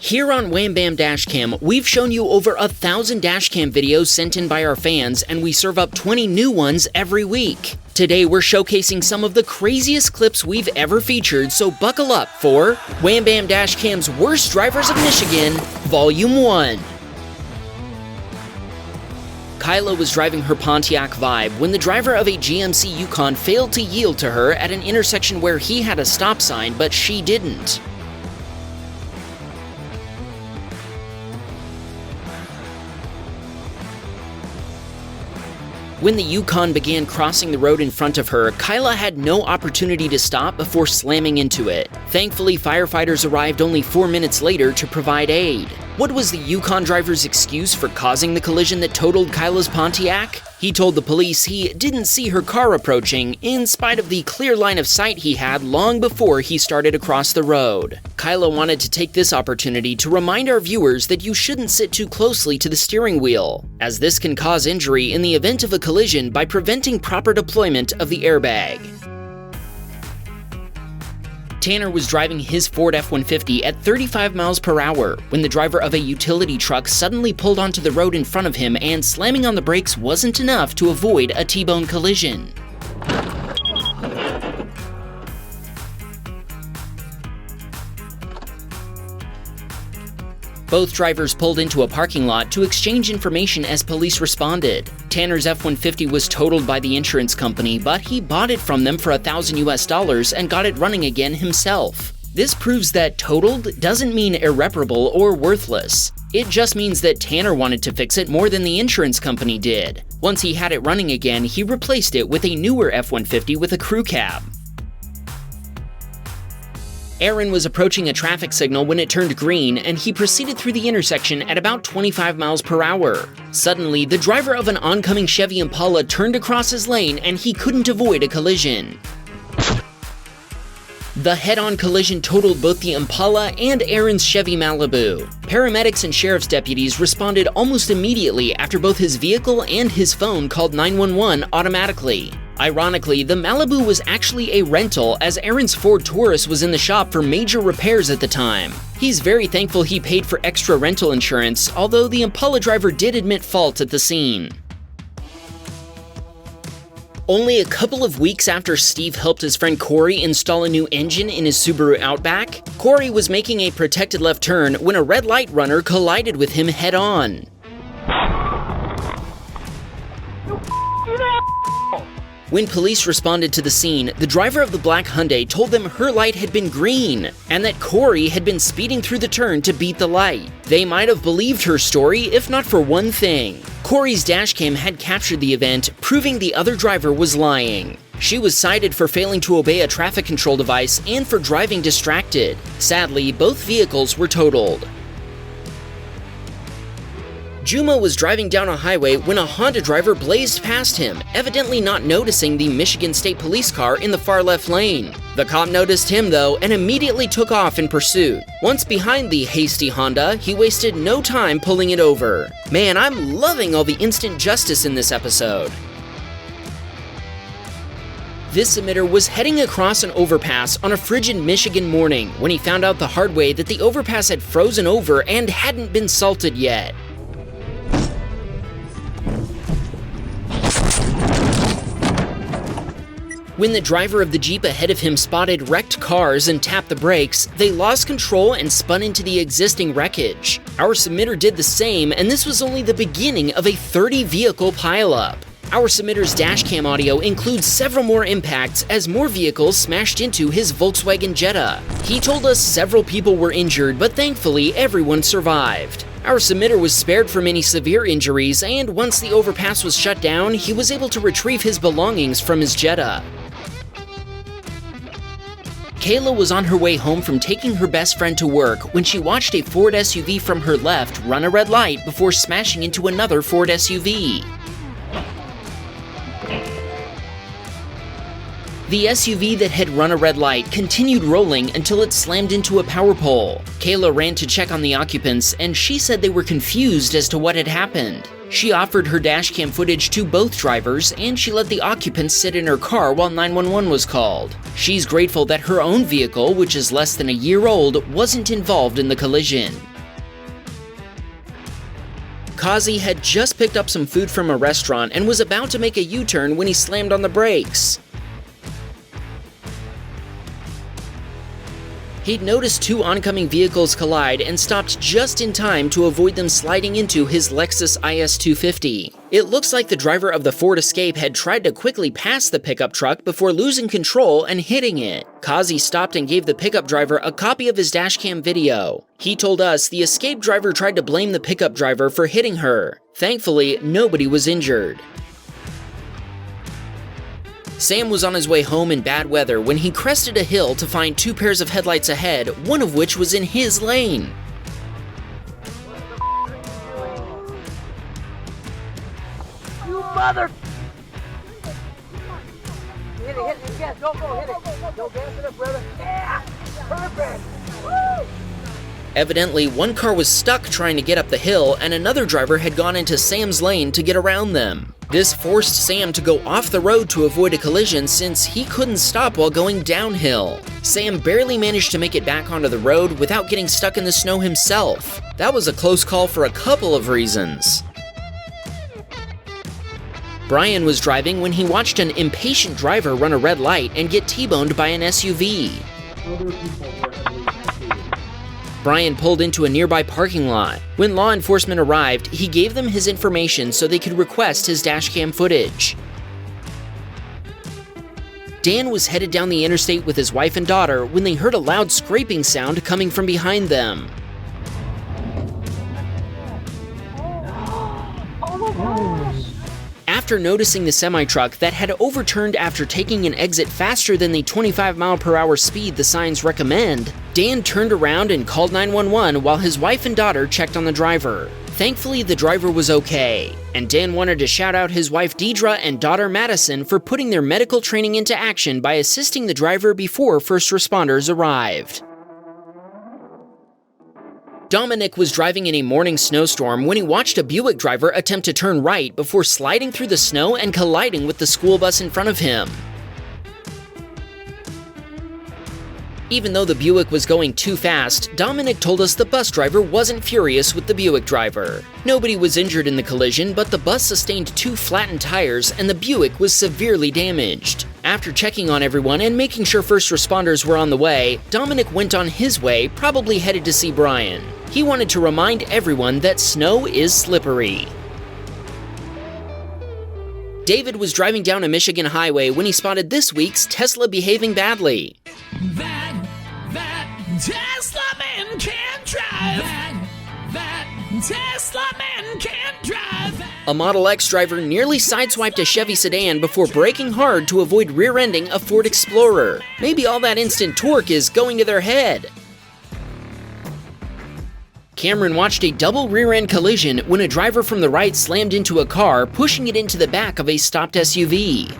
Here on Wham Baam Dashcam, we've shown you over 1,000 dashcam videos sent in by our fans, and we serve up 20 new ones every week. Today we're showcasing some of the craziest clips we've ever featured, so buckle up for Wham Baam Dashcam's Worst Drivers of Michigan, Volume 1. Kyla was driving her Pontiac Vibe when the driver of a GMC Yukon failed to yield to her at an intersection where he had a stop sign, but she didn't. When the Yukon began crossing the road in front of her, Kyla had no opportunity to stop before slamming into it. Thankfully, firefighters arrived only 4 minutes later to provide aid. What was the Yukon driver's excuse for causing the collision that totaled Kyla's Pontiac? He told the police he didn't see her car approaching, in spite of the clear line of sight he had long before he started across the road. Kyla wanted to take this opportunity to remind our viewers that you shouldn't sit too closely to the steering wheel, as this can cause injury in the event of a collision by preventing proper deployment of the airbag. Tanner was driving his Ford F-150 at 35 miles per hour when the driver of a utility truck suddenly pulled onto the road in front of him, and slamming on the brakes wasn't enough to avoid a T-bone collision. Both drivers pulled into a parking lot to exchange information as police responded. Tanner's F-150 was totaled by the insurance company, but he bought it from them for $1,000 and got it running again himself. This proves that totaled doesn't mean irreparable or worthless. It just means that Tanner wanted to fix it more than the insurance company did. Once he had it running again, he replaced it with a newer F-150 with a crew cab. Aaron was approaching a traffic signal when it turned green, and he proceeded through the intersection at about 25 miles per hour. Suddenly, the driver of an oncoming Chevy Impala turned across his lane, and he couldn't avoid a collision. The head-on collision totaled both the Impala and Aaron's Chevy Malibu. Paramedics and sheriff's deputies responded almost immediately after both his vehicle and his phone called 911 automatically. Ironically, the Malibu was actually a rental, as Aaron's Ford Taurus was in the shop for major repairs at the time. He's very thankful he paid for extra rental insurance, although the Impala driver did admit fault at the scene. Only a couple of weeks after Steve helped his friend Corey install a new engine in his Subaru Outback, Corey was making a protected left turn when a red light runner collided with him head-on. When police responded to the scene, the driver of the black Hyundai told them her light had been green, and that Corey had been speeding through the turn to beat the light. They might have believed her story, if not for one thing. Corey's dashcam had captured the event, proving the other driver was lying. She was cited for failing to obey a traffic control device and for driving distracted. Sadly, both vehicles were totaled. Juma was driving down a highway when a Honda driver blazed past him, evidently not noticing the Michigan State Police car in the far left lane. The cop noticed him though and immediately took off in pursuit. Once behind the hasty Honda, he wasted no time pulling it over. Man, I'm loving all the instant justice in this episode. This submitter was heading across an overpass on a frigid Michigan morning when he found out the hard way that the overpass had frozen over and hadn't been salted yet. When the driver of the Jeep ahead of him spotted wrecked cars and tapped the brakes, they lost control and spun into the existing wreckage. Our submitter did the same, and this was only the beginning of a 30-vehicle pileup. Our submitter's dashcam audio includes several more impacts as more vehicles smashed into his Volkswagen Jetta. He told us several people were injured, but thankfully everyone survived. Our submitter was spared from any severe injuries, and once the overpass was shut down, he was able to retrieve his belongings from his Jetta. Kayla was on her way home from taking her best friend to work when she watched a Ford SUV from her left run a red light before smashing into another Ford SUV. The SUV that had run a red light continued rolling until it slammed into a power pole. Kayla ran to check on the occupants, and she said they were confused as to what had happened. She offered her dashcam footage to both drivers, and she let the occupants sit in her car while 911 was called. She's grateful that her own vehicle, which is less than a year old, wasn't involved in the collision. Kazi had just picked up some food from a restaurant and was about to make a U-turn when he slammed on the brakes. He'd noticed two oncoming vehicles collide and stopped just in time to avoid them sliding into his Lexus IS 250. It looks like the driver of the Ford Escape had tried to quickly pass the pickup truck before losing control and hitting it. Kazi stopped and gave the pickup driver a copy of his dashcam video. He told us the Escape driver tried to blame the pickup driver for hitting her. Thankfully, nobody was injured. Sam was on his way home in bad weather when he crested a hill to find two pairs of headlights ahead, one of which was in his lane. You mother... Hit it, yes, go, hit it. Go, gas it up, brother. Yeah, perfect. Woo! Evidently, one car was stuck trying to get up the hill, and another driver had gone into Sam's lane to get around them. This forced Sam to go off the road to avoid a collision since he couldn't stop while going downhill. Sam barely managed to make it back onto the road without getting stuck in the snow himself. That was a close call for a couple of reasons. Brian was driving when he watched an impatient driver run a red light and get T-boned by an SUV. Brian pulled into a nearby parking lot. When law enforcement arrived, he gave them his information so they could request his dashcam footage. Dan was headed down the interstate with his wife and daughter when they heard a loud scraping sound coming from behind them. After noticing the semi-truck that had overturned after taking an exit faster than the 25-mile-per-hour speed the signs recommend, Dan turned around and called 911 while his wife and daughter checked on the driver. Thankfully, the driver was okay, and Dan wanted to shout out his wife Deidre and daughter Madison for putting their medical training into action by assisting the driver before first responders arrived. Dominic was driving in a morning snowstorm when he watched a Buick driver attempt to turn right before sliding through the snow and colliding with the school bus in front of him. Even though the Buick was going too fast, Dominic told us the bus driver wasn't furious with the Buick driver. Nobody was injured in the collision, but the bus sustained two flattened tires and the Buick was severely damaged. After checking on everyone and making sure first responders were on the way, Dominic went on his way, probably headed to see Brian. He wanted to remind everyone that snow is slippery. David was driving down a Michigan highway when he spotted this week's Tesla behaving badly. That Tesla man can't drive. That Tesla man can't drive. A Model X driver nearly sideswiped a Chevy sedan before braking hard to avoid rear-ending a Ford Explorer. Maybe all that instant torque is going to their head. Cameron watched a double rear-end collision when a driver from the right slammed into a car, pushing it into the back of a stopped SUV.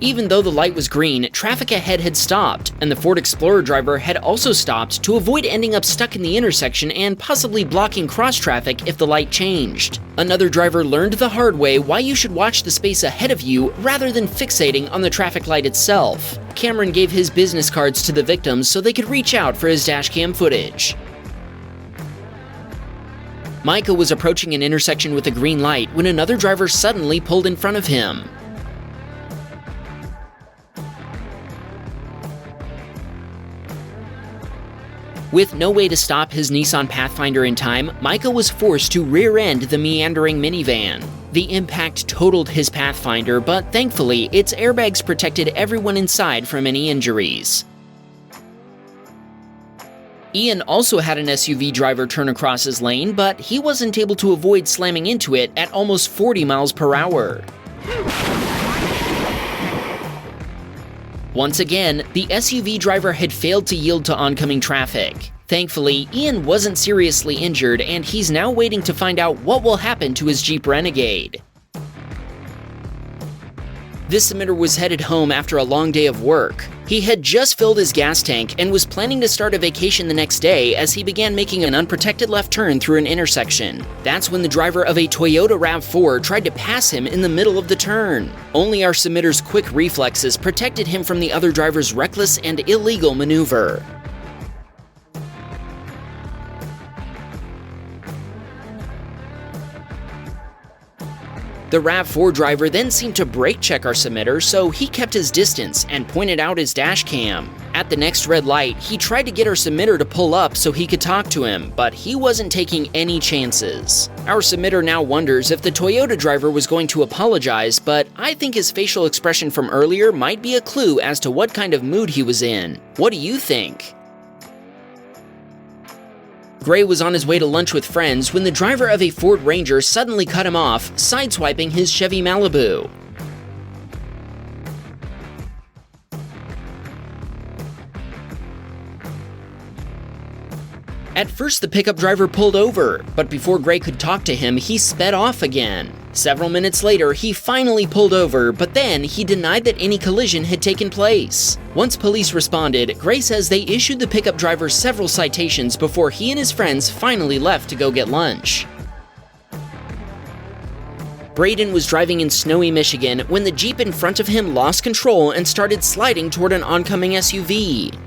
Even though the light was green, traffic ahead had stopped, and the Ford Explorer driver had also stopped to avoid ending up stuck in the intersection and possibly blocking cross-traffic if the light changed. Another driver learned the hard way why you should watch the space ahead of you rather than fixating on the traffic light itself. Cameron gave his business cards to the victims so they could reach out for his dashcam footage. Micah was approaching an intersection with a green light when another driver suddenly pulled in front of him. With no way to stop his Nissan Pathfinder in time, Micah was forced to rear-end the meandering minivan. The impact totaled his Pathfinder, but thankfully, its airbags protected everyone inside from any injuries. Ian also had an SUV driver turn across his lane, but he wasn't able to avoid slamming into it at almost 40 miles per hour. Once again, the SUV driver had failed to yield to oncoming traffic. Thankfully, Ian wasn't seriously injured, and he's now waiting to find out what will happen to his Jeep Renegade. This submitter was headed home after a long day of work. He had just filled his gas tank and was planning to start a vacation the next day as he began making an unprotected left turn through an intersection. That's when the driver of a Toyota RAV4 tried to pass him in the middle of the turn. Only our submitter's quick reflexes protected him from the other driver's reckless and illegal maneuver. The RAV4 driver then seemed to brake check our submitter, so he kept his distance and pointed out his dash cam. At the next red light, he tried to get our submitter to pull up so he could talk to him, but he wasn't taking any chances. Our submitter now wonders if the Toyota driver was going to apologize, but I think his facial expression from earlier might be a clue as to what kind of mood he was in. What do you think? Gray was on his way to lunch with friends when the driver of a Ford Ranger suddenly cut him off, sideswiping his Chevy Malibu. At first, the pickup driver pulled over, but before Gray could talk to him, he sped off again. Several minutes later, he finally pulled over, but then he denied that any collision had taken place. Once police responded, Gray says they issued the pickup driver several citations before he and his friends finally left to go get lunch. Braden was driving in snowy Michigan when the Jeep in front of him lost control and started sliding toward an oncoming SUV.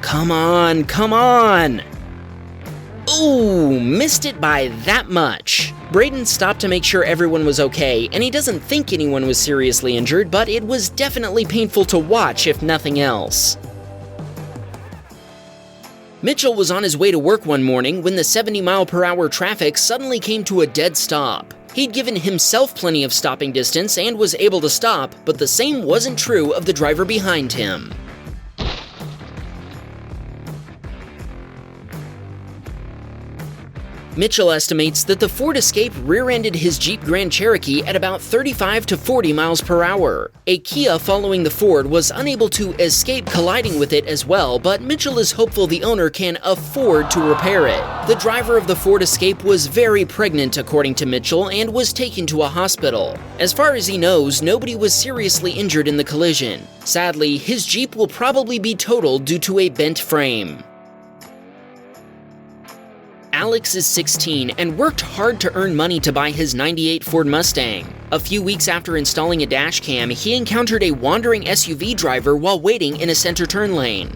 Come on, come on! Ooh, missed it by that much. Braden stopped to make sure everyone was okay, and he doesn't think anyone was seriously injured, but it was definitely painful to watch if nothing else. Mitchell was on his way to work one morning when the 70-mile-per-hour traffic suddenly came to a dead stop. He'd given himself plenty of stopping distance and was able to stop, but the same wasn't true of the driver behind him. Mitchell estimates that the Ford Escape rear-ended his Jeep Grand Cherokee at about 35 to 40 miles per hour. A Kia following the Ford was unable to escape colliding with it as well, but Mitchell is hopeful the owner can afford to repair it. The driver of the Ford Escape was very pregnant, according to Mitchell, and was taken to a hospital. As far as he knows, nobody was seriously injured in the collision. Sadly, his Jeep will probably be totaled due to a bent frame. Alex is 16 and worked hard to earn money to buy his '98 Ford Mustang. A few weeks after installing a dash cam, he encountered a wandering SUV driver while waiting in a center turn lane.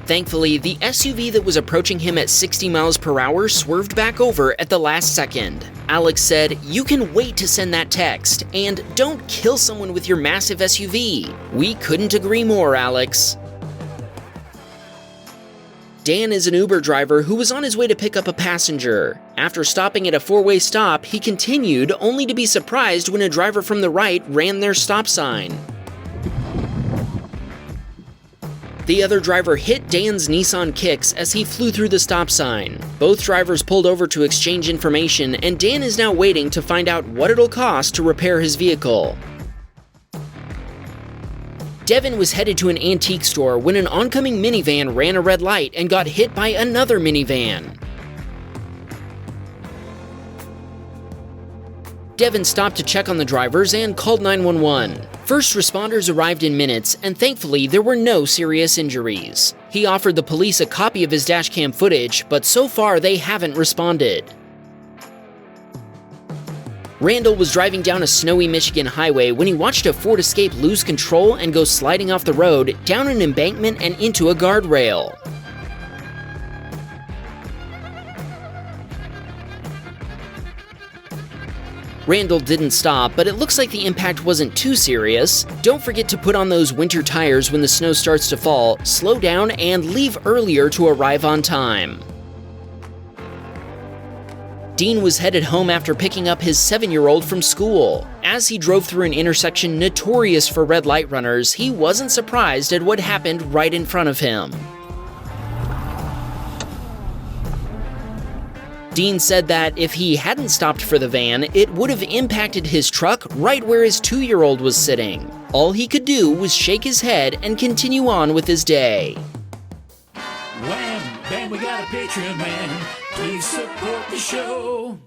Thankfully, the SUV that was approaching him at 60 miles per hour swerved back over at the last second. Alex said, "You can wait to send that text, and don't kill someone with your massive SUV." We couldn't agree more, Alex. Dan is an Uber driver who was on his way to pick up a passenger. After stopping at a four-way stop, he continued, only to be surprised when a driver from the right ran their stop sign. The other driver hit Dan's Nissan Kicks as he flew through the stop sign. Both drivers pulled over to exchange information, and Dan is now waiting to find out what it'll cost to repair his vehicle. Devin was headed to an antique store when an oncoming minivan ran a red light and got hit by another minivan. Devin stopped to check on the drivers and called 911. First responders arrived in minutes, and thankfully there were no serious injuries. He offered the police a copy of his dashcam footage, but so far they haven't responded. Randall was driving down a snowy Michigan highway when he watched a Ford Escape lose control and go sliding off the road, down an embankment and into a guardrail. Randall didn't stop, but it looks like the impact wasn't too serious. Don't forget to put on those winter tires when the snow starts to fall, slow down, and leave earlier to arrive on time. Dean was headed home after picking up his 7-year-old from school. As he drove through an intersection notorious for red light runners, he wasn't surprised at what happened right in front of him. Dean said that if he hadn't stopped for the van, it would have impacted his truck right where his 2-year-old was sitting. All he could do was shake his head and continue on with his day. Wham Bam, we got a Patreon man. Please support the show.